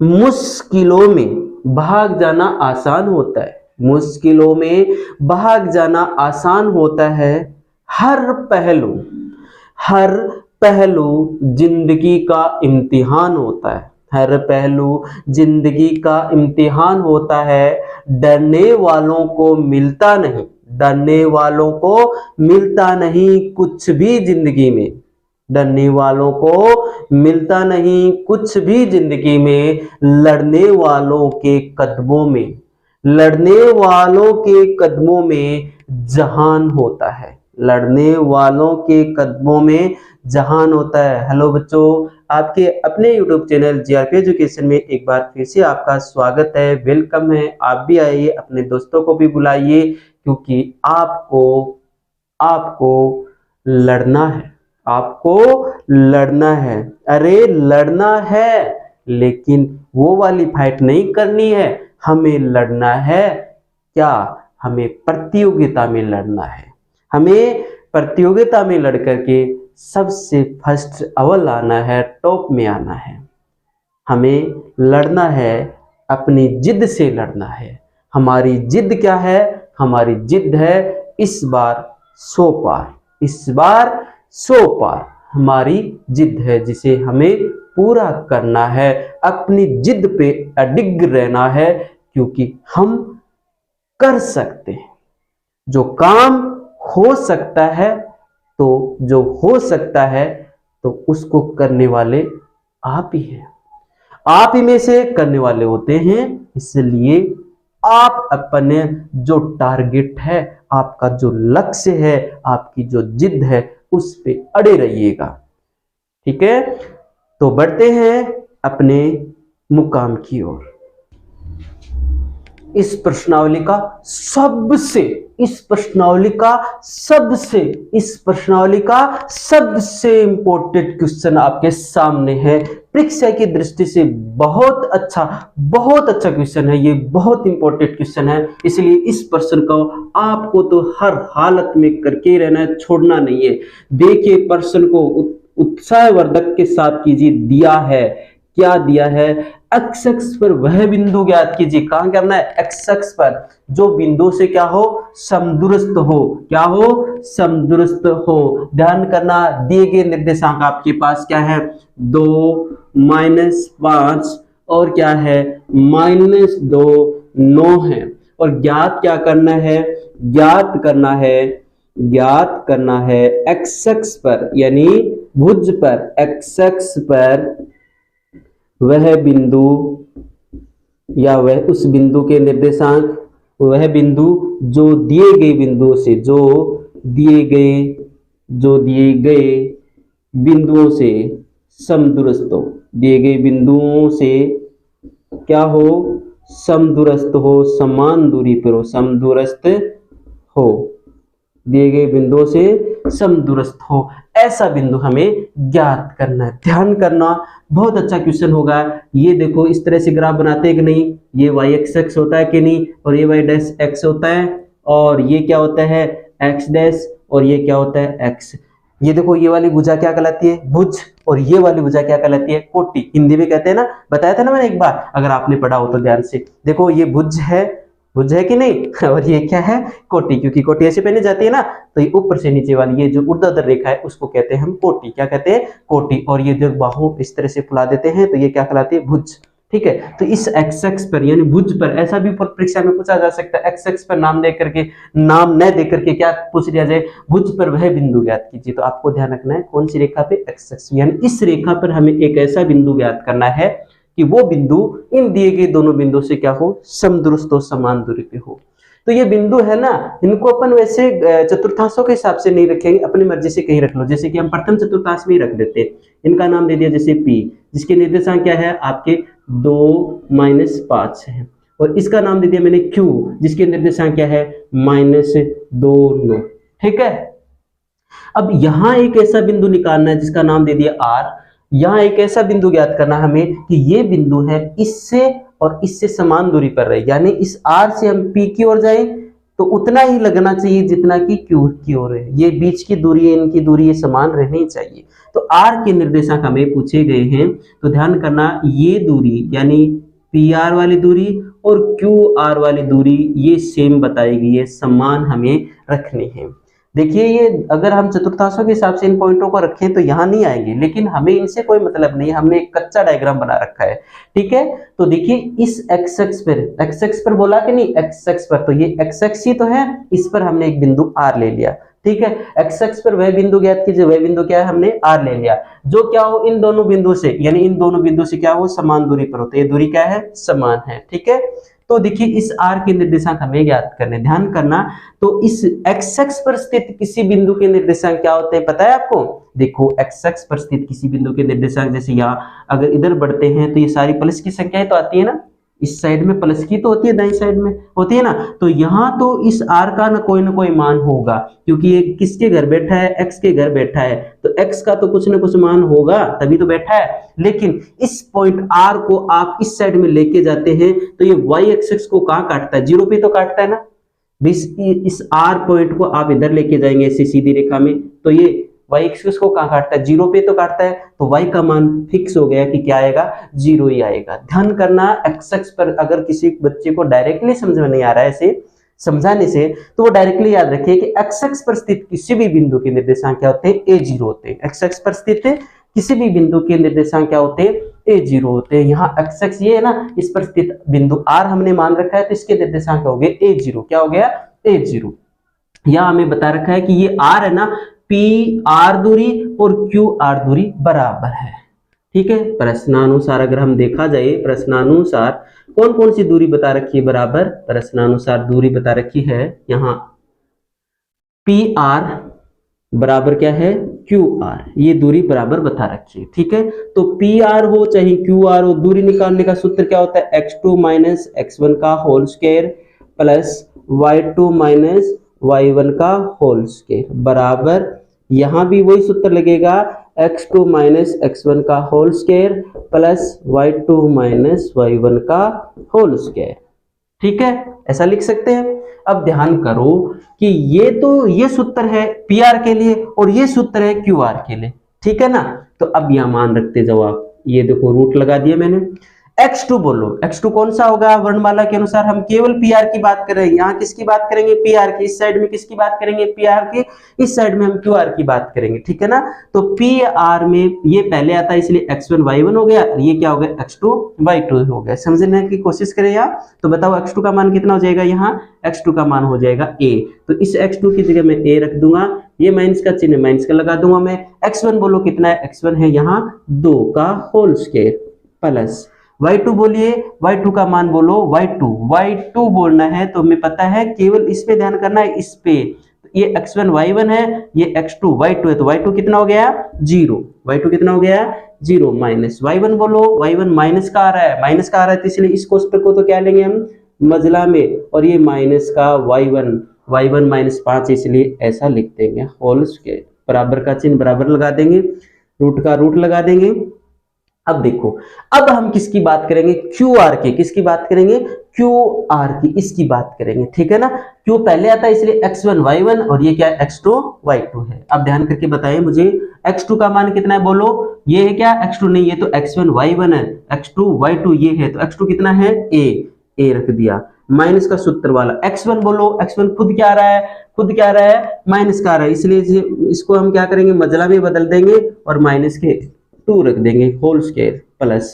मुश्किलों में भाग जाना आसान होता है, मुश्किलों में भाग जाना आसान होता है। हर पहलू जिंदगी का इम्तिहान होता है, हर पहलू जिंदगी का इम्तिहान होता है। डरने वालों को मिलता नहीं, डरने वालों को मिलता नहीं कुछ भी जिंदगी में, डरने वालों को मिलता नहीं कुछ भी जिंदगी में। लड़ने वालों के कदमों में, लड़ने वालों के कदमों में जहान होता है, लड़ने वालों के कदमों में जहान होता है। हेलो बच्चों, आपके अपने YouTube चैनल जीआरपी एजुकेशन में एक बार फिर से आपका स्वागत है, वेलकम है। आप भी आइए, अपने दोस्तों को भी बुलाइए, क्योंकि आपको लड़ना है, आपको लड़ना है। अरे लड़ना है, लेकिन वो वाली फाइट नहीं करनी है, हमें लड़ना है क्या? हमें प्रतियोगिता में लड़ना है, हमें प्रतियोगिता में लड़ करके सबसे फर्स्ट अव्वल आना है, टॉप में आना है। हमें लड़ना है, अपनी जिद से लड़ना है। हमारी जिद क्या है? हमारी जिद है इस बार 100 पार, इस बार 100 पार हमारी जिद है, जिसे हमें पूरा करना है। अपनी जिद पे अडिग रहना है, क्योंकि हम कर सकते हैं। जो काम हो सकता है, तो जो हो सकता है तो उसको करने वाले आप ही हैं, आप ही में से करने वाले होते हैं। इसलिए आप अपने जो टारगेट है, आपका जो लक्ष्य है, आपकी जो जिद है, उस पे अड़े रहिएगा। ठीक है, तो बढ़ते हैं अपने मुकाम की ओर। इस प्रश्नावली का सबसे इंपॉर्टेंट क्वेश्चन आपके सामने है। परीक्षा की दृष्टि से बहुत अच्छा क्वेश्चन है, ये बहुत इंपॉर्टेंट क्वेश्चन है। इसलिए इस प्रश्न को आपको तो हर हालत में करके रहना है, छोड़ना नहीं है। देखिए, प्रश्न को उत्साहवर्धक के साथ कीजिए। दिया है, क्या दिया है? एक्स एक्स पर वह बिंदु ज्ञात कीजिए। कहां करना है? एक्स एक्स पर, जो बिंदु से क्या हो? समदूरस्थ हो। क्या हो? समदूरस्थ हो। ध्यान करना, दिए गए निर्देशांक आपके पास क्या है? 2, -5 और क्या है? -2, 9 है। और ज्ञात क्या करना है? ज्ञात करना है एक्स एक्स पर, यानी भुज पर, एक्स एक्स पर वह बिंदु या वह उस बिंदु के निर्देशांक, वह बिंदु जो दिए गए बिंदुओं से, जो दिए गए बिंदुओं से समदूरस्थ हो, दिए गए बिंदुओं से क्या हो? समदूरस्थ हो, समान दूरी पर हो, समदूरस्थ हो, दिए गए बिंदुओं से समदूरस्थ हो, ऐसा बिंदु हमें ज्ञात करना है। ध्यान करना, बहुत अच्छा क्वेश्चन होगा। ये देखो, इस तरह से ग्राफ बनाते हैं कि नहीं? ये y एक्स एक्स होता है कि नहीं? और ये y डैश एक्स होता है, और ये क्या होता है? x डैश, और ये क्या होता है? x। ये देखो, ये वाली भुजा क्या कहलाती है? भुज। और ये वाली भुजा क्या कहलाती है? कोटि। हिंदी में कहते हैं ना, बताया था ना मैंने एक बार, अगर आपने पढ़ा हो तो ध्यान से देखो। ये भुज है कि नहीं? और ये क्या है? कोटि, क्योंकि कोटि ऐसे पहनी जाती है ना, तो ये ऊपर से नीचे वाली ये जो ऊर्ध्वाधर रेखा है, उसको कहते हैं हम कोटि। क्या कहते हैं? कोटि। और ये जो बाहु इस तरह से फुला देते हैं, तो ये क्या कहलाती है? भुज। ठीक है, तो इस एक्स एक्स पर यानी भुज पर, ऐसा भी परीक्षा में पूछा जा सकता है, एक्स एक्स पर नाम दे करके, नाम न दे करके क्या पूछ लिया जाए? भुज पर वह बिंदु ज्ञात कीजिए। तो आपको ध्यान रखना है, कौन सी रेखा पे? एक्स एक्स, यानी इस रेखा पर हमें एक ऐसा बिंदु ज्ञात करना है कि वो बिंदु इन दिए गए दोनों बिंदु से क्या हो? समदूरस्थ हो, समान दूरी पे हो। तो ये बिंदु है ना, इनको अपन वैसे चतुर्थांशों के हिसाब से नहीं रखेंगे, अपनी मर्जी से कहीं रख लो। जैसे कि हम प्रथम चतुर्थांश में ही रख देते हैं। इनका नाम दे दिया जैसे P, जिसके निर्देशांक क्या है? आपके 2, -5 है। और इसका नाम दे दिया मैंने Q, जिसके निर्देशांक क्या है? -2, 9। ठीक है, अब यहां एक ऐसा बिंदु निकालना है जिसका नाम दे दिया R। यहां एक ऐसा बिंदु ज्ञात करना हमें कि ये बिंदु है इससे और इससे समान दूरी पर रहे, यानी इस R से हम P की ओर जाएं, तो उतना ही लगना चाहिए जितना कि क्यू की ओर है। ये बीच की दूरी है, इनकी दूरी ये समान रहनी चाहिए। तो आर के निर्देशांक हमें पूछे गए हैं, तो ध्यान करना ये दूरी यानी पी आर वाली दूरी और क्यू आर वाली दूरी ये सेम बताई गई है, समान हमें रखनी है। देखिए ये अगर हम चतुर्थांशों के हिसाब से इन पॉइंटों को रखें तो यहाँ नहीं आएंगे, लेकिन हमें इनसे कोई मतलब नहीं, हमने एक कच्चा डायग्राम बना रखा है, ठीक है। तो देखिए इस एक्स एक्स पर बोला कि नहीं, एक्स एक्स पर, तो ये एक्स एक्स ही तो है, इस पर हमने एक बिंदु आर ले लिया, ठीक है। एक्स एक्स पर वह बिंदु ज्ञात कीजिए, वह बिंदु क्या है, हमने आर ले लिया, जो क्या हो इन दोनों बिंदुओं से, यानी इन दोनों बिंदु से क्या हो, समान दूरी पर होते हैं, ये दूरी क्या है, समान है, ठीक है। तो देखिए इस आर के निर्देशांक हमें ज्ञात करने, ध्यान करना। तो इस एक्स एक्स पर स्थित किसी बिंदु के निर्देशांक क्या होते हैं पता है आपको? देखो एक्स एक्स पर स्थित किसी बिंदु के निर्देशांक, जैसे यहाँ अगर इधर बढ़ते हैं तो ये सारी प्लस की संख्याएं तो आती है ना, इस साइड में प्लस की तो होती है, दाईं साइड में होती है ना, तो यहाँ तो इस आर का ना कोई मान होगा, क्योंकि ये किसके घर बैठा है, एक्स के घर बैठा है, तो एक्स का तो कुछ ना कुछ मान होगा तभी तो बैठा है। लेकिन इस पॉइंट आर को आप इस साइड में लेके जाते हैं तो ये वाई एक्सिस को कहाँ काटता है, जीरो पे तो काटता है ना। इस आर पॉइंट को आप इधर लेके जाएंगे ऐसी सीधी रेखा में, तो ये y एक्सिस को कहाँ काटता है, जीरो पे तो काटता है, तो y का मान फिक्स हो गया कि क्या आएगा, जीरो ही आएगा। ध्यान करना एक्स एक्स पर अगर किसी बच्चे को डायरेक्टली समझ में नहीं आ रहा है ऐसे समझाने से, तो वो डायरेक्टली याद रखिए कि एक्स एक्स पर स्थित किसी भी बिंदु के निर्देशांक क्या होते हैं, ए जीरो होते हैं। एक्स एक्स पर स्थित किसी भी बिंदु के निर्देशांक क्या होते हैं, ए जीरो होते हैं। यहाँ एक्स एक्स ये है ना, इस पर स्थित बिंदु आर हमने मान रखा है, तो इसके निर्देशांक हो गए ए जीरो, क्या हो गया, ए जीरो। यहाँ हमें बता रखा है कि ये आर है ना, पी आर दूरी और क्यू आर दूरी बराबर है, ठीक है। प्रश्नानुसार अगर हम देखा जाए, प्रश्नानुसार कौन कौन सी दूरी बता रखी है बराबर, प्रश्नानुसार दूरी बता रखी है यहाँ पी आर बराबर क्या है, क्यू आर, ये दूरी बराबर बता रखी है, ठीक है। तो पी आर हो चाहे क्यू आर हो, दूरी निकालने का सूत्र क्या होता है, x2 माइनस x1 का whole square plus y2 minus y1 का होल स्क्वायर बराबर, यहां भी वही सूत्र लगेगा, x2 माइनस x1 का whole square plus y2 minus y1 का होल स्क्वायर, ठीक है, ऐसा लिख सकते हैं। अब ध्यान करो कि ये सूत्र है पी आर के लिए और ये सूत्र है क्यू आर के लिए, ठीक है ना। तो अब यहां मान रखते जाओ आप, ये देखो रूट लगा दिया मैंने, x2 बोलो, x2 कौन सा होगा, वर्णमाला के अनुसार हम केवल पीआर की बात कर रहे हैं, यहाँ किसकी बात करेंगे, पीआर की, इस साइड में किसकी बात करेंगे, पीआर की, इस साइड में हम क्यूआर की बात करेंगे, ठीक है ना। तो पीआर में ये पहले आता है इसलिए x1 y1 हो गया, और ये क्या हो गया, x2 y2 हो गया। समझने की कोशिश करें यहाँ, तो बताओ x2 का मान कितना हो जाएगा, यहाँ x2 का मान हो जाएगा a, तो इस x2 की जगह मैं a रख दूंगा, ये माइनस का चिन्ह माइनस का लगा दूंगा मैं। x1 बोलो कितना है, x1 है यहाँ 2 का होल स्क्वायर प्लस y2 बोलिए, y2 का मान बोलो, y2 बोलना है तो हमें पता है, केवल इस पे ध्यान करना है, इस पे, ये x1 y1 है, ये x2 y2 है, तो y2 कितना हो गया, 0, y2 कितना हो गया, 0 माइनस y1 बोलो, y1 माइनस का आ रहा है, तो इसलिए इस कोष्टक को तो क्या लेंगे हम, मजला में, और ये माइनस का y1 माइनस 5, इसलिए ऐसा लिख देंगे, होल स्क्वायर, बराबर का चिन्ह बराबर लगा देंगे, रूट का रूट लगा देंगे। अब देखो, अब हम किसकी बात करेंगे, क्यू आर की, किसकी बात करेंगे, क्यू आर की, इसकी बात करेंगे, ठीक है ना। क्यू पहले आता है इसलिए x1 y1 और ये क्या है, x2 y2 है। अब ध्यान करके बताएं मुझे, x2 का मान कितना है बोलो, ये है क्या, x2 नहीं, ये तो x1 y1 है, x2 y2 ये है, तो x2 कितना है, a रख दिया, माइनस का सूत्र वाला। x1 बोलो, x1 खुद क्या आ रहा है, माइनस का आ रहा है, इसलिए इसको हम क्या करेंगे, मजला में बदल देंगे और माइनस के 2 रख देंगे, होल स्क्वायर प्लस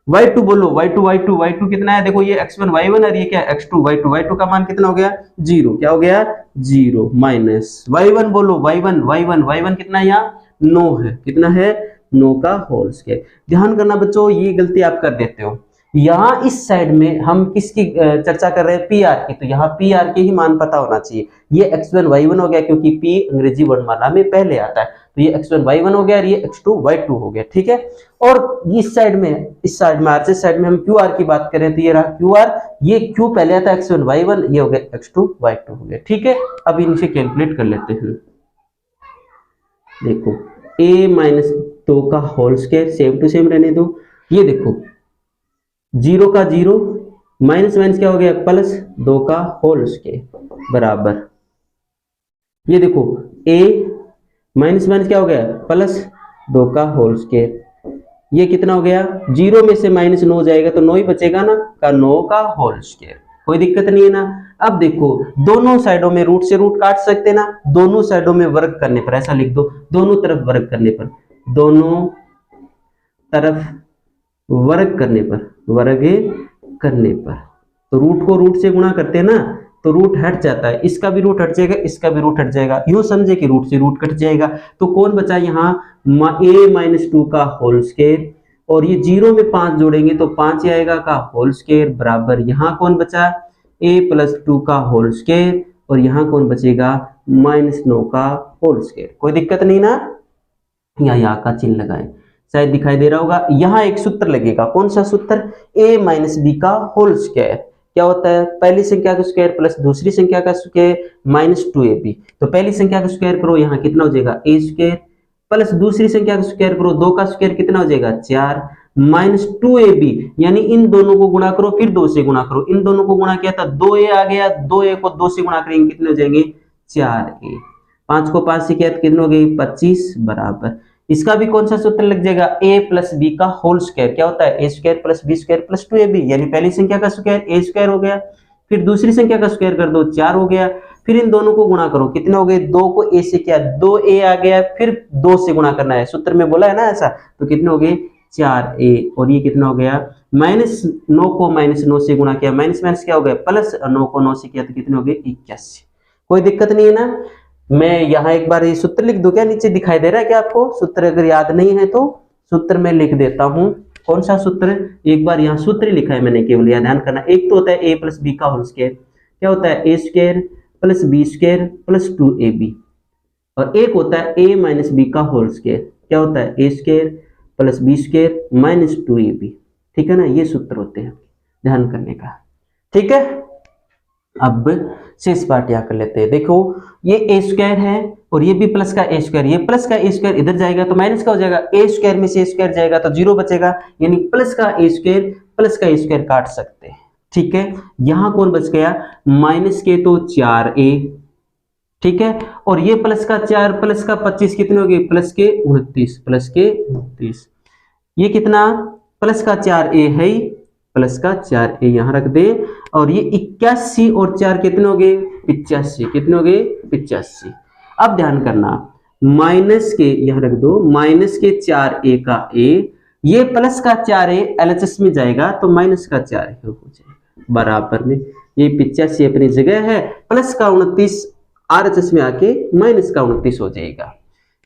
y2 बोलो, y2 कितना है, देखो ये x1 y1 और ये क्या है, x2 y2 का मान कितना हो गया, 0, क्या हो गया, 0 माइनस y1 बोलो, y1 कितना है यहाँ, 9 है, कितना है, 9 का होल स्क्वायर। ध्यान करना बच्चों, ये गलती आप कर देते हो, यहाँ इस साइड में हम किसकी चर्चा कर रहे हैं, पी आर की, तो यहाँ पी आर के ही मान पता होना चाहिए। ये x1 y1 हो गया, क्योंकि p अंग्रेजी वर्णमाला में पहले आता है, तो ये x1 y1 हो गया और ये x2 y2 हो गया, ठीक है। और इस साइड में आर साइड में हम क्यू आर की बात करें, तो ये रहा क्यू आर, ये क्यू पहले आता है x1 y1, ये हो गया x2 y2 हो गया, ठीक है। अब इनसे कैलकुलेट कर लेते हैं, देखो a माइनस 2 का whole square, same to same रहने दो, ये देखो 0 का 0 माइनस माइनस क्या हो गया, प्लस 2 का होल स्क्वायर बराबर, ये देखो a माइनस माइनस क्या हो गया, प्लस 2 का होल स्क्वायर, ये कितना हो गया, 0 में से माइनस 9 जाएगा तो 9 ही बचेगा ना, का 9 का होल स्क्वायर, कोई दिक्कत नहीं है ना। अब देखो दोनों साइडों में रूट से रूट काट सकते ना, दोनों साइडों में वर्ग करने पर, ऐसा लिख दो, दोनों तरफ वर्ग करने पर, दोनों तरफ वर्ग करने पर, वर्ग करने पर, तो रूट को रूट से गुणा करते हैं ना, तो रूट हट जाता है, इसका भी रूट हट जाएगा, इसका भी रूट हट जाएगा, यूं समझे कि रूट से रूट कट जाएगा, तो कौन बचा यहाँ, a माइनस 2 का होल स्क्वायर, और ये 0 में 5 जोड़ेंगे तो 5 ही आएगा का होल स्क्वायर बराबर, यहाँ कौन बचा, a प्लस 2 का होल स्क्वायर, और यहाँ कौन बचेगा, माइनस 9 का होल स्क्वायर, कोई दिक्कत नहीं ना। यहाँ का चिन्ह लगाएं, शायद दिखाई दे रहा होगा, यहाँ एक सूत्र लगेगा, कौन सा सूत्र, a माइनस बी का होल स्क्वायर, क्या होता है, पहली संख्या का स्क्वायर प्लस दूसरी संख्या का स्क्वायर माइनस 2ab, तो पहली संख्या का स्क्वायर करो, यहाँ कितना हो जाएगा a स्क्वायर, प्लस दूसरी संख्या का स्क्वायर करो, 2 का स्क्वायर कितना हो जाएगा 4, माइनस 2ab, यानी इन दोनों को गुणा करो फिर 2 से गुणा करो, इन दोनों को गुणा किया था 2a आ गया, 2a को 2 से गुणा करेंगे कितने हो जाएंगे 4a, 5 को 5 से किया तो कितने हो गए 25 बराबर, इसका भी कौन सा सूत्र लग जाएगा, a प्लस बी का होल स्क्वायर, क्या होता है a square plus B square plus 2ab, यानी पहली संख्या का स्क्वायर a स्क्वायर हो गया, फिर दूसरी संख्या का स्क्वायर कर दो 4 हो गया, फिर इन दोनों को गुणा करो कितने हो गए, 2 को a से किया 2a आ गया, फिर 2 से गुणा करना है, सूत्र में बोला है ना ऐसा, तो कितने हो गए 4a, और ये कितना हो गया, माइनस 9 को माइनस 9 से गुणा किया, माइनस माइनस क्या हो गया प्लस, 9 को 9 से किया तो कितने हो गए 81, कोई दिक्कत नहीं है ना। मैं यहाँ एक बार ये सूत्र लिख दूं क्या, नीचे दिखाई दे रहा है क्या आपको, सूत्र अगर याद नहीं है तो सूत्र में लिख देता हूं, कौन सा सूत्र, एक बार यहाँ सूत्र लिखा है मैंने, केवल यह ध्यान करना, एक तो होता है a प्लस बी का होल स्क्वायर, क्या होता है a square plus B square plus 2ab, और एक होता है a माइनस बी का होल स्क्वायर, क्या होता है a square plus B square minus 2ab, ठीक है ना, ये सूत्र होते हैं ध्यान करने का, ठीक है। अब शेष पार्ट यहाँ कर लेते हैं, देखो ये a स्क्वायर है और ये भी प्लस का a स्क्वायर, ये प्लस का a स्क्वायर इधर जाएगा तो माइनस का हो जाएगा, a स्क्वायर में से a स्क्वायर जाएगा तो 0 बचेगा, यानी प्लस का a स्क्वायर प्लस का a स्क्वायर काट सकते हैं, ठीक है। यहाँ कौन बच गया, माइनस के तो 4a, ठीक है, और ये प्लस का 4 प्लस का 25 कितने हो गए, प्लस के 29, प्लस के 29, ये कितना प्लस का 4a है, प्लस का 4a यहां रख दे, और ये 81 और 4 कितने हो गए 85, कितने हो गए 85। अब ध्यान करना, माइनस के यहां रख दो, माइनस के 4a का a, ये प्लस का 4a LHS में जाएगा तो माइनस का 4a हो जाएगा बराबर में, ये 85 अपनी जगह है, प्लस का 29 RHS में आके माइनस का 29 हो जाएगा,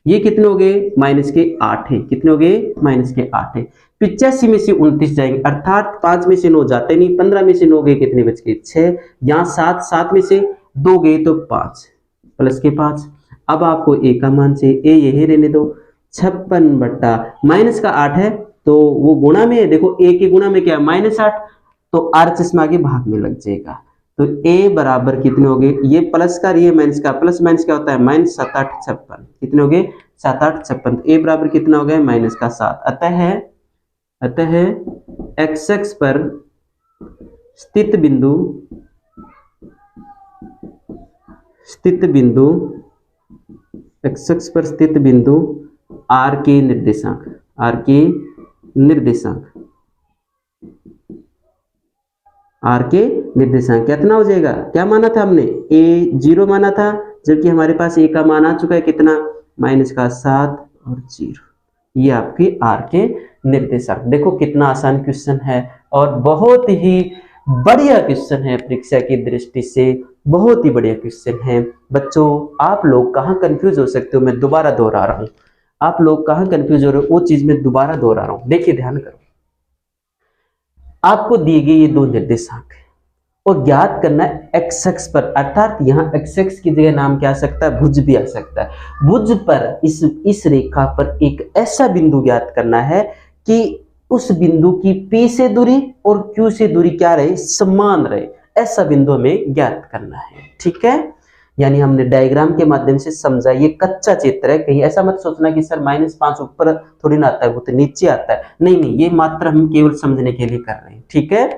ये कितने हो गए माइनस के 8 है, कितने हो गए माइनस के 8 है, 85 में से 29 जाएंगे, अर्थात 5 में से 9 जाते नहीं, 15 में से 9 गए कितने बच गए 6, यहाँ 7 में से 2 गए तो 5, प्लस के 5, अब आपको a का मान से a यही रहने दो, 56 बट्टा माइनस का 8 है तो वो गुणा में है, देखो a के गुणा में क्या है -8, तो RHS में आगे भाग में लग जाएगा, तो a बराबर कितने हो गए, ये प्लस का ये माइनस का, प्लस माइनस क्या होता है माइनस 7 8 56, कितने हो गए 7 8 56, a बराबर कितना हो गया माइनस का 7, अतः x पर स्थित बिंदु x पर स्थित बिंदु r के निर्देशांक कितना हो जाएगा, क्या माना था हमने a 0 माना था, जबकि हमारे पास a का मान आ चुका है कितना माइनस का 7 और 0, ये आपके r के निर्देशांक। देखो कितना आसान क्वेश्चन है और बहुत ही बढ़िया क्वेश्चन है, परीक्षा की दृष्टि से बहुत ही बढ़िया क्वेश्चन है। बच्चों आप लोग कहाँ कंफ्यूज हो सकते हो, मैं दोबारा दोहरा रहा हूँ, आप लोग कहाँ कंफ्यूज हो रहे हो वो चीज मैं दोबारा दोहरा रहा हूँ। देखिए ध्यान करो, आपको दिए गए ये दो निर्देशांक है और ज्ञात करना है x अक्ष पर, अर्थात यहाँ x अक्ष की जगह नाम क्या आ सकता है, भुज भी आ सकता है। भुज पर इस रेखा पर एक ऐसा बिंदु ज्ञात करना है कि उस बिंदु की P से दूरी और Q से दूरी क्या रहे, समान रहे, ऐसा बिंदु हमें ज्ञात करना है, ठीक है। यानी हमने डायग्राम के माध्यम से समझा, ये कच्चा चित्र है, कहीं ऐसा मत सोचना कि सर -5 ऊपर थोड़ी ना आता है, वो तो नीचे आता है, नहीं, ये मात्र हम केवल समझने के लिए कर रहे हैं, ठीक है।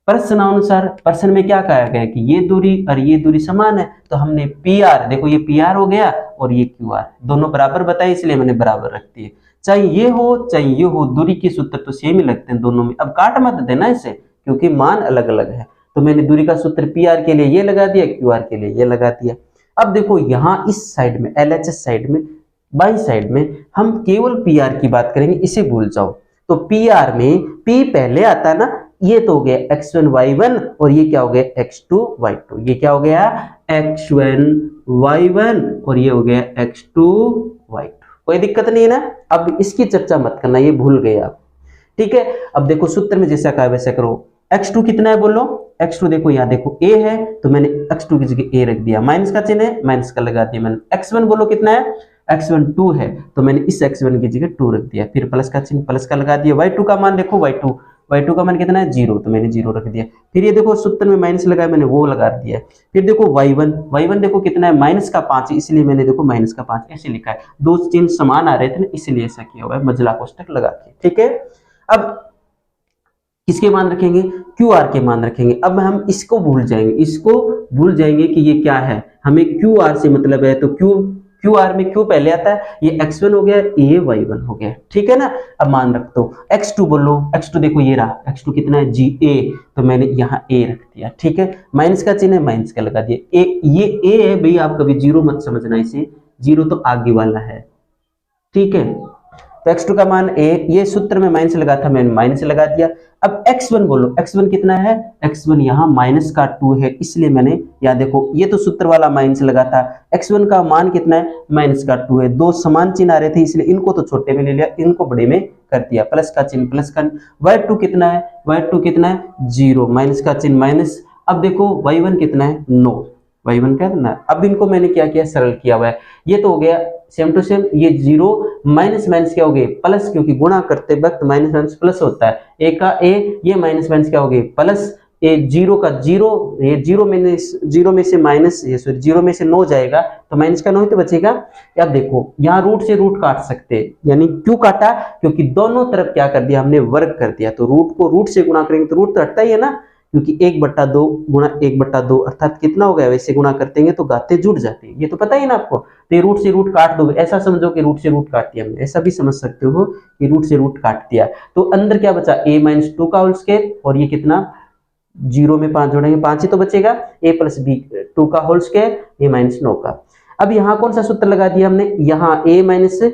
प्रश्नानुसार प्रश्न में क्या कहा गया कि ये दूरी और ये दूरी समान है, तो हमने पी आर, देखो ये पी आर हो गया और ये क्यू आर, दोनों बराबर बताए इसलिए मैंने बराबर रख दिए। चाहे ये हो, दूरी के सूत्र तो सेम ही लगते हैं दोनों में। अब काट मत देना इसे क्योंकि मान अलग अलग है, तो मैंने दूरी का सूत्र पी आर के लिए ये लगा दिया, क्यू आर के लिए ये लगा दिया। अब देखो यहाँ इस साइड में LHS साइड में बाई साइड में हम केवल पी आर की बात करेंगे, इसे भूल जाओ। तो पी आर में पी पहले आता है ना, ये तो हो गया x1 y1 और ये क्या हो गया x2 y2, ये क्या हो गया x1 y1 और ये हो गया x2 y2। कोई दिक्कत नहीं है ना। अब इसकी चर्चा मत करना, ये भूल गए आप, ठीक है। अब देखो सूत्र में जैसा कहा वैसा करो। x2 कितना है बोलो, x2 देखो यहाँ देखो a है तो मैंने x2 की जगह a रख दिया, माइनस का चिन्ह है माइनस का लगा दिया मैंने। x1 बोलो कितना है, x1 2 है तो मैंने इस x1 की जगह 2 रख दिया, फिर प्लस का चिन्ह प्लस का लगा दिया। y2 का मान देखो, y2 का मान कितना है 0 तो मैंने 0 रख दिया। फिर ये देखो सूत्र में माइनस लगाया मैंने, वो लगा दिया। फिर देखो y1 देखो कितना है माइनस का 5, इसलिए मैंने देखो माइनस का 5 ऐसे लिखा है, दो चिन्ह समान आ रहे थे ना इसलिए ऐसा किया हुआ है मजला कोष्टक लगा के, ठीक है। अब किसके मान रखेंगे, क्यू आर के मान रखेंगे। अब हम इसको भूल जाएंगे कि ये क्या है, हमें क्यू आर से मतलब है, तो क्यू आर में क्यू पहले आता है, ये x1 हो गया, ये y1 हो गया, ठीक है ना। अब मान रख दो x2 बोलो, x2 देखो ये रहा, x2 कितना है जी a, तो मैंने यहाँ a रख दिया, ठीक है। माइनस का चिन्ह है माइनस का लगा दिया। ये a है भाई, आप कभी जीरो मत समझना इसे, जीरो तो आगे वाला है, ठीक है। तो x2 का मान a, ये सूत्र में माइनस लगा था मैंने माइनस लगा दिया। अब x1 बोलो, x1 कितना है, x1 यहाँ माइनस का 2 है इसलिए मैंने यहाँ देखो ये तो सूत्र वाला माइनस लगा था, x1 का मान कितना है माइनस का 2 है, दो समान चिन्ह आ रहे थे इसलिए इनको तो छोटे में ले लिया, इनको बड़े में कर दिया, प्लस का चिन्ह प्लस का। y2 कितना है, y2 कितना है 0, माइनस का चिन्ह माइनस। अब देखो y1 कितना है 9, y1 क्या करना है। अब इनको मैंने क्या किया सरल किया हुआ है, ये तो हो गया सेम टू सेम, ये 0 माइनस माइनस क्या हो गए प्लस, क्योंकि गुणा करते वक्त माइनस माइनस प्लस होता है, ए का ए, ये माइनस माइनस क्या हो गए प्लस, ए 0 का 0, ये 0 में से माइनस, ये सॉरी 0 में से 9 जाएगा तो माइनस का 9 ही तो बचेगा। अब देखो यहाँ रूट से रूट काट सकते हैं, यानी क्यों काटा, क्योंकि दोनों तरफ क्या कर दिया हमने वर्ग कर दिया, तो रूट को रूट से गुणा करेंगे तो रूट तो हटता ही है ना, क्योंकि 1/2 गुणा 1/2 अर्थात कितना हो गया, वैसे गुणा करते हैं तो गाते जुड़ जाते हैं, ये तो पता ही ना आपको। तो रूट से रूट काट दो, ऐसा समझो कि रूट से रूट काट दिया हमने, ऐसा भी समझ सकते हो कि रूट से रूट काट दिया। तो अंदर क्या बचा a - 2 का होल स्क्वायर, और ये कितना 0 में 5 जोड़ेंगे 5 ही तो बचेगा, a + b 2 का होल स्क्वायर, a - 9 का। अब यहाँ कौन सा सूत्र लगा दिया हमने, यहाँ a -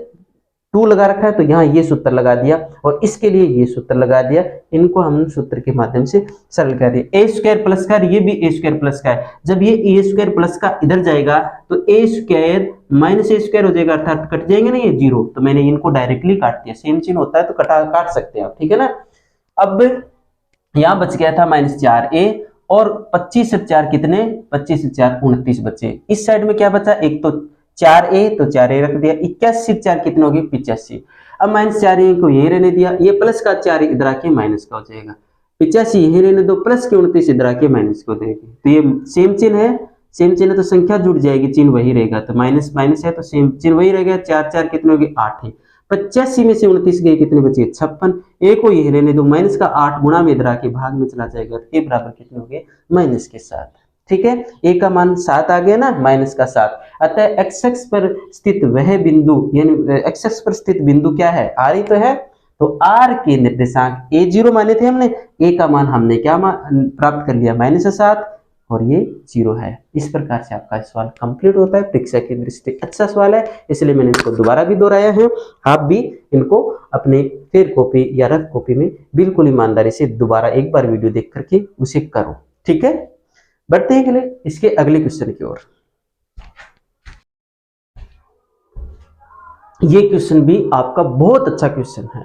2 लगा रखा है तो यहाँ ये सूत्र लगा दिया, और इसके लिए ये सूत्र लगा दिया, इनको हम सूत्र के माध्यम से सरल कर दिया। a स्क्वायर प्लस का, ये भी a स्क्वायर प्लस का है, जब ये a स्क्वायर प्लस का इधर जाएगा तो a square minus a square हो जाएगा, अर्थात कट जाएंगे ना ये 0, तो मैंने इनको डायरेक्टली काट दिया, सेम चिन्ह होता है तो काट सकते हैं आप, ठीक है ना। अब यहाँ बच गया था -4a, और 25 से 4 कितने, 25 से 4 29 बचे। इस साइड में क्या बचा, एक तो 4a तो 4a रख दिया, 81 से 4 कितने हो गए 85। अब -4a को यही रहने दिया, ये प्लस का 4 इधर आके माइनस का हो जाएगा, 85 यही रहने दो, प्लस के 29 इधर आके माइनस का हो जाएगी, तो ये सेम चिन्ह है, सेम चिन्ह तो संख्या जुड़ जाएगी, चिन्ह वही रहेगा, तो माइनस माइनस है तो सेम चिन्ह वही रहेगा। 4 4 कितने हो गए 8 है, 85 में से 29 गए कितने बचे 56, ए को यही रहने दो, माइनस का 8 गुणा में इधर आके भाग में चला जाएगा, तो ए बराबर कितने हो गए माइनस के 7, ठीक है। ए का मान 7 आ गया ना, माइनस का 7। अतः x अक्ष पर स्थित वह बिंदु, यानी x अक्ष पर स्थित बिंदु क्या है, r ही तो है, तो r के निर्देशांक a0 माने थे हमने, a का मान हमने क्या प्राप्त कर लिया -7, और ये 0 है। इस प्रकार से आपका सवाल कंप्लीट होता है, परीक्षा की दृष्टि अच्छा सवाल है, इसलिए मैंने इसको दोबारा भी दोहराया है। आप भी इनको अपने फेयर कॉपी या रफ कॉपी में बिल्कुल ईमानदारी से दोबारा एक बार वीडियो देख करके उसे करो, ठीक है। बढ़ते हैं अगले इसके अगले क्वेश्चन की ओर। ये क्वेश्चन भी आपका बहुत अच्छा क्वेश्चन है,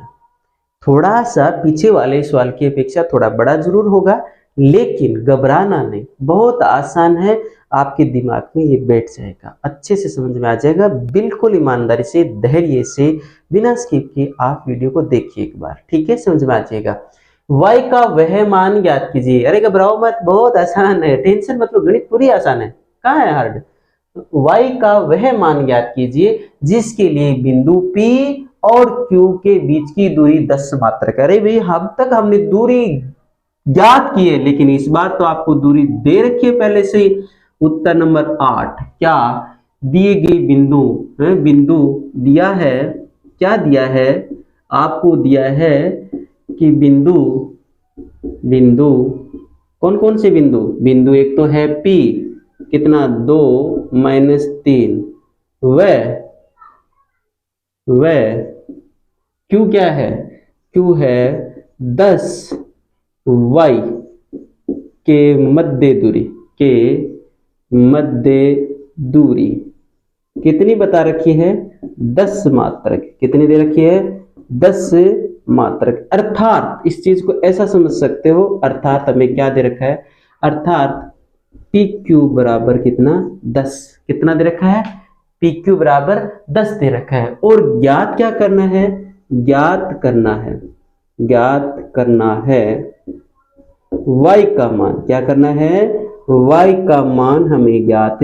थोड़ा सा पीछे वाले सवाल की अपेक्षा थोड़ा बड़ा जरूर होगा, लेकिन घबराना नहीं, बहुत आसान है, आपके दिमाग में ये बैठ जाएगा, अच्छे से समझ में आ जाएगा। बिल्कुल ईमानदारी से धैर्य से बिना स्किप किए आप वीडियो को देखिए एक बार, ठीक है, समझ में आ जाएगा। y का वह मान ज्ञात कीजिए, अरे घबराओ मत, बहुत आसान है, टेंशन मतलब गणित पूरी आसान है, कहाँ है हार्ड। y का वह मान ज्ञात कीजिए जिसके लिए बिंदु P और Q के बीच की दूरी 10 मात्रक है। अरे भाई अब तक हमने दूरी ज्ञात किए, लेकिन इस बार तो आपको दूरी दे रखी है पहले से ही। उत्तर नंबर 8, क्या दिए गए बिंदु बिंदु दिया है, क्या दिया है आपको, दिया है कि बिंदु बिंदु कौन कौन से बिंदु, बिंदु एक तो है P कितना 2 -3, वह Q क्या है, Q है 10 y के मध्य दूरी कितनी बता रखी है, 10 मात्रक। कितनी दे रखी है, 10 मात्रक। अर्थात इस चीज को ऐसा समझ सकते हो, अर्थात हमें क्या दे रखा है, अर्थात पी क्यू बराबर कितना 10, कितना दे रखा है, पी क्यू बराबर 10 दे रखा है। और ज्ञात क्या करना है, ज्ञात करना है y का मान, क्या करना है, y का मान हमें ज्ञात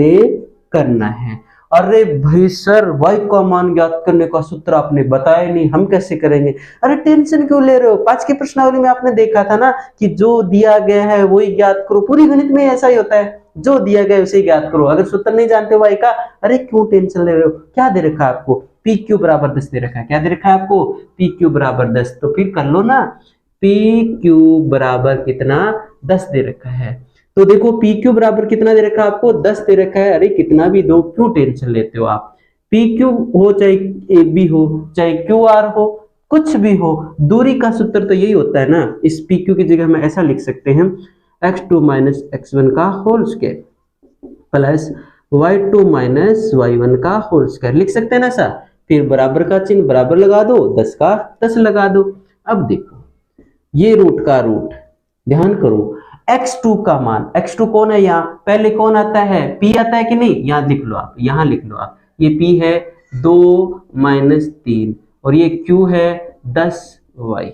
करना है। अरे भाई सर, y का मान ज्ञात करने का सूत्र आपने बताया नहीं, हम कैसे करेंगे। अरे टेंशन क्यों ले रहे हो, 5 की प्रश्नावली में आपने देखा था ना कि जो दिया गया है वही ज्ञात करो। पूरी गणित में ऐसा ही होता है, जो दिया गया उसे ज्ञात करो। अगर सूत्र नहीं जानते y का, अरे क्यों टेंशन ले रहे हो। क्या दे रखा है आपको, पी क्यू बराबर 10 दे रखा है। क्या दे रखा है आपको, पी क्यू बराबर 10। तो फिर कर लो ना, पी क्यू बराबर कितना 10 दे रखा है। तो देखो पी क्यू बराबर कितना दे रखा है आपको, 10 दे रखा है। अरे कितना भी दो, क्यों टेंशन लेते हो आप। पी क्यू हो चाहे ए बी हो चाहे क्यू आर हो, कुछ भी हो, दूरी का सूत्र तो यही होता है ना। इस पी क्यू की जगह हम ऐसा लिख सकते हैं, x2 - x1 का whole square plus y2 - y1 का होल स्क्वायर, लिख सकते हैं ना ऐसा। फिर बराबर का चिन्ह बराबर लगा दो, 10 का 10 लगा दो। अब देखो ये रूट का रूट, ध्यान करो, x2 का मान, x2 कौन है यहाँ, पहले कौन आता है, p आता है कि नहीं, यहाँ लिख लो आप, यहाँ लिख लो आप, ये p है 2 - 3 और ये q है 10y,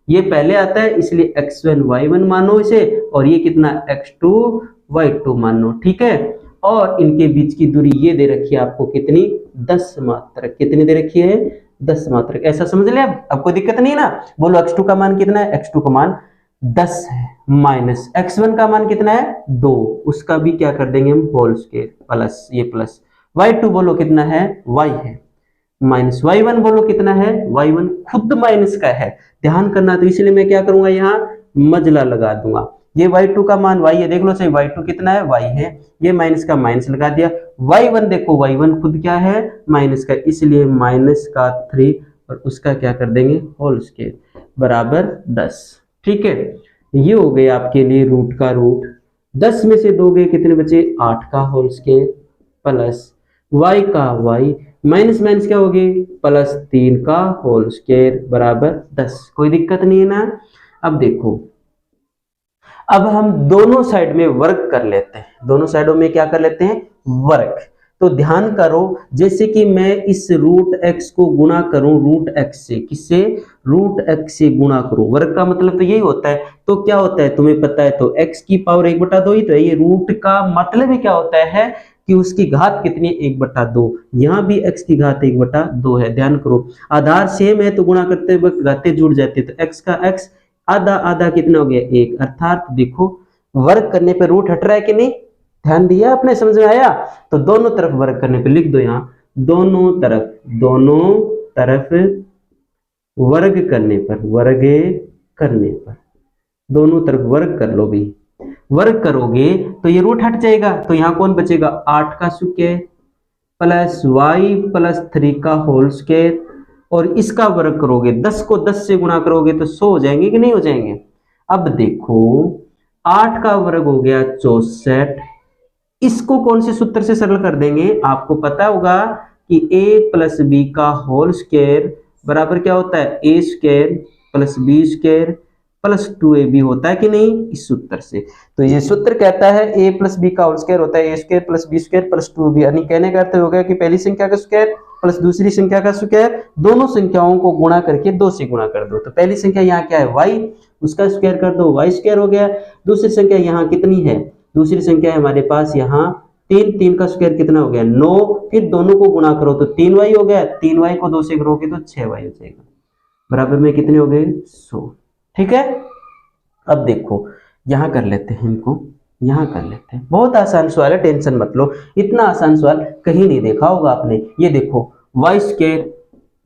ये पहले आता है इसलिए x1 y1 मानो इसे, और ये कितना x2 y2 मानो, ठीक है। और इनके बीच की दूरी ये दे रखी है आपको कितनी, 10 मात्रक। कितनी दे रखी है, 10 मात्रक। ऐसा समझ लिया, अब कोई दिक्कत नहीं ना। बोलो x2 का मान कितना है, x2 का मान 10 है, माइनस x1 का मान कितना है 2, उसका भी क्या कर देंगे हम होल स्क्वायर प्लस ये प्लस y2 बोलो कितना है y है, माइनस y1 बोलो कितना है y1 खुद माइनस का है, ध्यान करना। तो इसलिए मैं क्या करूंगा, यहाँ मजला लगा दूंगा। ये y2 का मान y है, देख लो सही, y2 कितना है y है, ये माइनस का माइनस लगा दिया। y1 देखो, y1 खुद क्या है माइनस का, इसलिए माइनस का 3 और उसका क्या कर देंगे होल स्क्वायर बराबर 10, ठीक है। ये हो गए आपके लिए रूट का रूट, 10 में से 2 गए कितने बचे, 8 का होल स्क्वायर प्लस y का y, माइनस माइनस क्या हो गए प्लस 3 का होल स्क्वायर बराबर 10। कोई दिक्कत नहीं है ना। अब देखो, अब हम दोनों साइड में वर्क कर लेते हैं, दोनों साइडों में क्या कर लेते हैं वर्क। तो ध्यान करो, जैसे कि मैं इस रूट x को गुणा करूं रूट x से, किससे, रूट x से गुणा करूं, वर्क का मतलब तो यही होता है। तो क्या होता है तुम्हें पता है, तो x की पावर 1/2 ही तो है। ये रूट का मतलब ही क्या होता है कि उसकी घात कितनी है 1/2, यहाँ भी x की घात 1/2 है। ध्यान करो, आधार सेम है तो गुणा करते वक्त घातें जुड़ जाती है, तो x का x आधा आधा कितना हो गया 1, अर्थात देखो वर्क करने पे रूट हट रहा है कि नहीं, ध्यान दिया आपने, समझ में आया। तो दोनों तरफ वर्क करने पे लिख दो यहाँ, दोनों तरफ वर्ग करने पर, दोनों तरफ वर्ग कर लो भी, वर्ग करोगे तो ये रूट हट जाएगा, तो यहाँ कौन बचेगा 8 का स्क्वायर प्लस y प्लस 3 का होल स्क्वायर, और इसका वर्ग करोगे 10 को 10 से गुणा करोगे तो 100 हो जाएंगे कि नहीं हो जाएंगे। अब देखो 8 का वर्ग हो गया 64, इसको कौन से सूत्र से सरल कर देंगे, आपको पता होगा कि a प्लस बी का होल स्क्वायर बराबर क्या होता है a square plus B square plus 2ab होता है कि नहीं, इस सूत्र से। तो ये सूत्र कहता है a प्लस बी का होल स्क्वायर होता है a square plus B square plus 2ab, यानी कहने का अर्थ हो गया कि पहली संख्या का स्क्वायर प्लस दूसरी संख्या का स्क्वायर, दोनों संख्याओं को गुणा करके 2 से गुणा कर दो। तो पहली संख्या यहाँ क्या है y, उसका स्क्वायर कर दो y स्क्वायर हो गया। दूसरी संख्या यहाँ कितनी है, दूसरी संख्या है हमारे पास यहाँ 3, 3 का स्क्वायर कितना हो गया 9, फिर दोनों को गुणा करो तो 3y हो गया, 3y को 2 से करोगे तो 6y हो जाएगा, बराबर में कितने हो गए 100, ठीक है। अब देखो यहाँ कर लेते हैं, इनको यहाँ कर लेते हैं। बहुत आसान सवाल है, टेंशन मत लो, इतना आसान सवाल कहीं नहीं देखा होगा आपने। ये देखो वाई स्क्वायर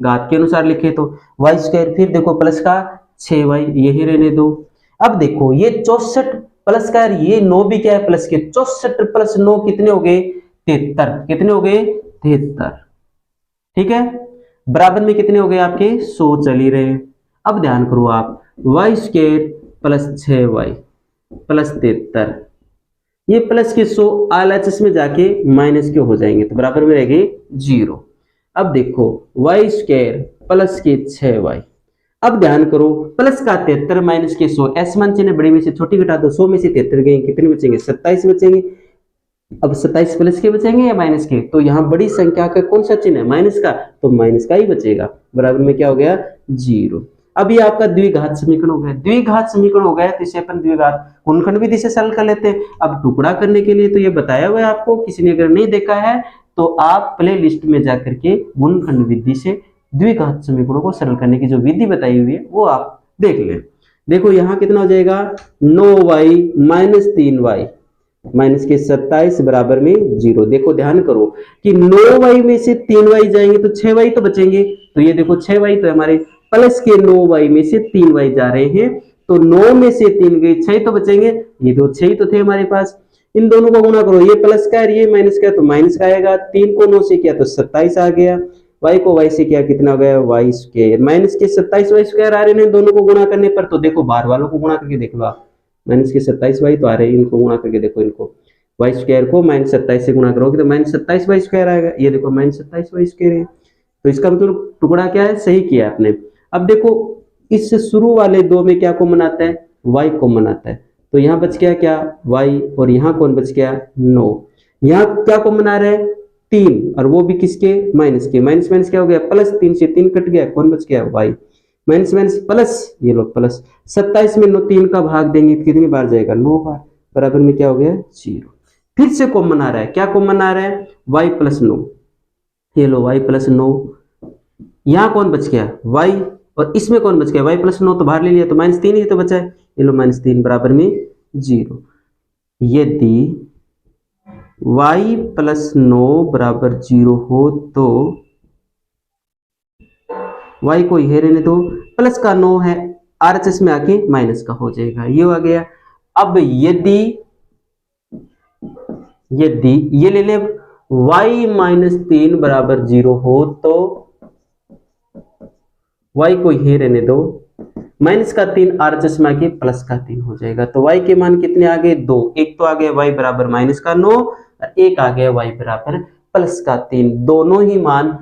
घात के अनुसार लिखे तो वाई स्क्वायर, फिर देखो प्लस का 6y, यही रहने दो। अब देखो ये 64 प्लस का, ये 9 भी क्या है प्लस के, 64 प्लस 9 कितने हो गए 73, कितने हो गए 73, ठीक है। बराबर में कितने हो गए आपके 100 चल ही रहे। अब ध्यान करो आप, Y square plus 6y plus 73, ये प्लस के 100 आलएचएस में जाके माइनस के हो जाएंगे तो बराबर में रहेंगे 0। अब देखो वाई स्क्वायर प्लस के 6y, अब ध्यान करो प्लस का 73 माइनस के 100, एस मान चिन्ह बड़ी में से छोटी घटा दो, 100 में से 73 गए कितने बचेंगे 27 बचेंगे। अब 27 प्लस के बचेंगे या माइनस के, तो यहाँ बड़ी संख्या का कौन सा चिन्ह है माइनस का, तो माइनस का ही बचेगा। बराबर में क्या हो गया 0। अब ये आपका द्विघात समीकरण हो गया। द्विघात समीकरण हो गया तो इसे अपन द्विघात गुणनखंड विधि से सरल कर लेते हैं। अब टुकड़ा करने के लिए तो ये बताया हुआ है आपको, किसी ने अगर नहीं देखा है तो आप प्ले लिस्ट में जाकर के गुणनखंड विधि से द्विघात समीकरणों को सरल करने की जो विधि बताई हुई है वो आप देख लें। देखो यहाँ कितना हो जाएगा 9y माइनस 3y माइनस के 27 बराबर में 0। देखो ध्यान करो कि 9y में से 3y जाएंगे तो 6y तो बचेंगे, तो ये देखो 6y तो हमारे प्लस के 9y में से 3y जा रहे हैं, तो 9 में से 3 गए 6 तो बचेंगे, ये तो 6 तो थे हमारे पास। इन दोनों को गुणा करो, ये प्लस का है ये माइनस का है तो माइनस का आएगा, 3 को 9 से किया तो 27 आ गया, y को y से किया कितना हो गया वाई स्क्वायर माइनस के 27 वाई स्क्वायर आ रहे हैं दोनों को गुणा करने पर। तो देखो बाहर वालों को गुणा करके देख लो आप, माइनस के 27 वाई तो आ रहे हैं, इनको गुणा करके देखो, इनको वाई स्क्वायर को माइनस 27 से गुणा करोगे तो माइनस 27 वाई स्क्वायर आएगा, ये देखो माइनस 27 वाई स्क्वायर है, तो इसका मतलब टुकड़ा क्या है सही किया आपने। अब देखो इस शुरू वाले दो में क्या कॉमन आता है y कॉमन आता है, तो यहाँ बच गया क्या y और यहाँ कौन बच गया 9, यहाँ क्या कॉमन आ रहा है 3 और वो भी किसके माइनस के, माइनस माइनस क्या हो गया प्लस, 3 से 3 कट गया, कौन बच गया y, माइनस माइनस प्लस, ये लो प्लस 27 में 9 3 का भाग देंगे तो कितनी बार जाएगा 9 बार, बराबर में क्या हो गया 0। फिर से कॉमन आ रहा है, क्या कॉमन आ रहा है y प्लस 9, ये लो y प्लस 9, यहाँ कौन बच गया y और इसमें कौन बच गया y प्लस 9 तो बाहर ले लिया तो माइनस 3 ही तो बचा है, ये लो माइनस 3 बराबर में 0। यदि y प्लस 9 बराबर 0 हो तो y को ये रहने दो, प्लस का 9 है आरएचएस में आके माइनस का हो जाएगा, ये आ गया। अब यदि ये ले ले y माइनस 3 बराबर 0 हो तो y को ये रहने दो, माइनस का 3 आरएचएस में आके प्लस का 3 हो जाएगा, तो y के मान कितने आ गए 2, एक तो आ गया y बराबर माइनस का 9 और एक आ गया y बराबर प्लस का 3, दोनों ही मान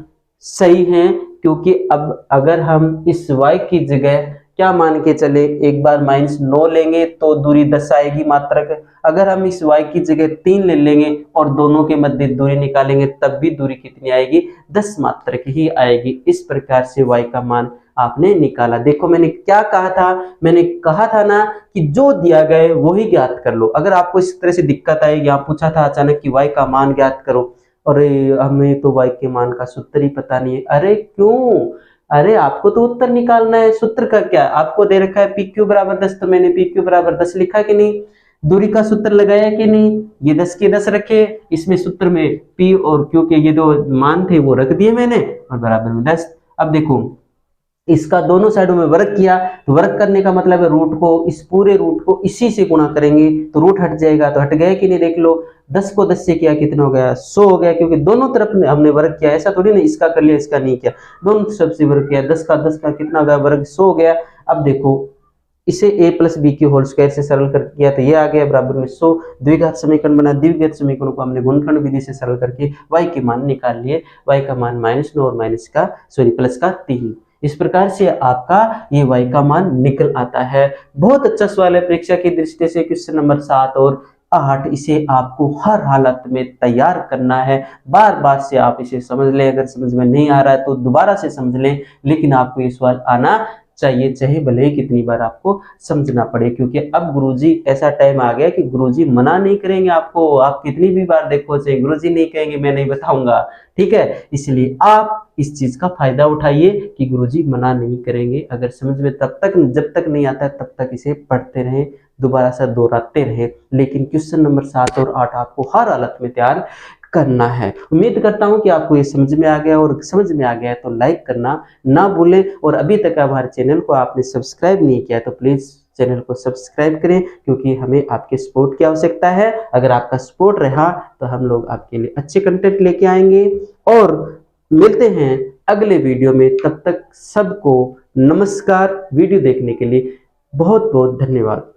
सही हैं, क्योंकि अब अगर हम इस y की जगह क्या मान के चले, एक बार माइनस 9 लेंगे तो दूरी 10 आएगी मात्रक, अगर हम इस y की जगह 3 ले लेंगे और दोनों के मध्य दूरी निकालेंगे तब भी दूरी कितनी आएगी 10 मात्रक ही आएगी। इस प्रकार से y का मान आपने निकाला। देखो मैंने क्या कहा था, मैंने कहा था ना कि जो दिया गया वही ज्ञात कर लो। अगर आपको इस तरह से दिक्कत आएगी, यहाँ पूछा था अचानक कि y का मान ज्ञात करो, अरे हमें तो y के मान का सूत्र ही पता नहीं है, अरे क्यों, अरे आपको तो उत्तर निकालना है, सूत्र का क्या, आपको दे रखा है PQ बराबर 10 तो मैंने PQ बराबर 10 लिखा कि नहीं, दूरी का सूत्र लगाया कि नहीं, ये 10 के 10 रखे, इसमें सूत्र में P और Q के ये दो मान थे वो रख दिए मैंने और बराबर में 10। अब देखो इसका दोनों साइडों में वर्ग किया, तो वर्ग करने का मतलब है रूट को, इस पूरे रूट को इसी से गुणा करेंगे तो रूट हट जाएगा, तो हट गया कि नहीं देख लो, 10 को 10 से किया कितना हो गया 100 हो गया, क्योंकि दोनों तरफ हमने वर्ग किया, ऐसा थोड़ी ना इसका कर लिया इसका नहीं किया, दोनों तरफ से वर्ग किया, 10 का कितना हो गया वर्ग 100 हो गया। अब देखो इसे a प्लस बी की होल स्क्वायर से सरल कर किया तो ये आ गया बराबर में 100, द्विघात समीकरण बना, द्विघात समीकरण को हमने गुणनखंड विधि से सरल करके y के मान निकाल लिए, y का मान -9 और प्लस का 3, इस प्रकार से आपका ये y का मान निकल आता है। बहुत अच्छा सवाल है परीक्षा की दृष्टि से, क्वेश्चन नंबर 7 और 8, इसे आपको हर हालत में तैयार करना है, बार बार से आप इसे समझ लें, अगर समझ में नहीं आ रहा है तो दोबारा से समझ लें, लेकिन आपको ये सवाल आना चाहिए, चाहे भले ही कितनी बार आपको समझना पड़े, क्योंकि अब गुरुजी ऐसा टाइम आ गया कि गुरुजी मना नहीं करेंगे आपको, आप कितनी भी बार देखो चाहे गुरुजी नहीं कहेंगे मैं नहीं बताऊंगा, ठीक है। इसलिए आप इस चीज का फायदा उठाइए कि गुरुजी मना नहीं करेंगे। अगर समझ में तब तक जब तक नहीं आता है तब तक इसे पढ़ते रहें, दोबारा से दोहराते रहें, लेकिन क्वेश्चन नंबर 7 और 8 आपको हर हालत में तैयार करना है। उम्मीद करता हूं कि आपको ये समझ में आ गया, और समझ में आ गया है तो लाइक करना ना भूलें, और अभी तक हमारे चैनल को आपने सब्सक्राइब नहीं किया तो प्लीज चैनल को सब्सक्राइब करें, क्योंकि हमें आपके सपोर्ट की आवश्यकता है। अगर आपका सपोर्ट रहा तो हम लोग आपके लिए अच्छे कंटेंट लेके आएंगे, और मिलते हैं अगले वीडियो में। तब तक सबको नमस्कार। वीडियो देखने के लिए बहुत बहुत धन्यवाद।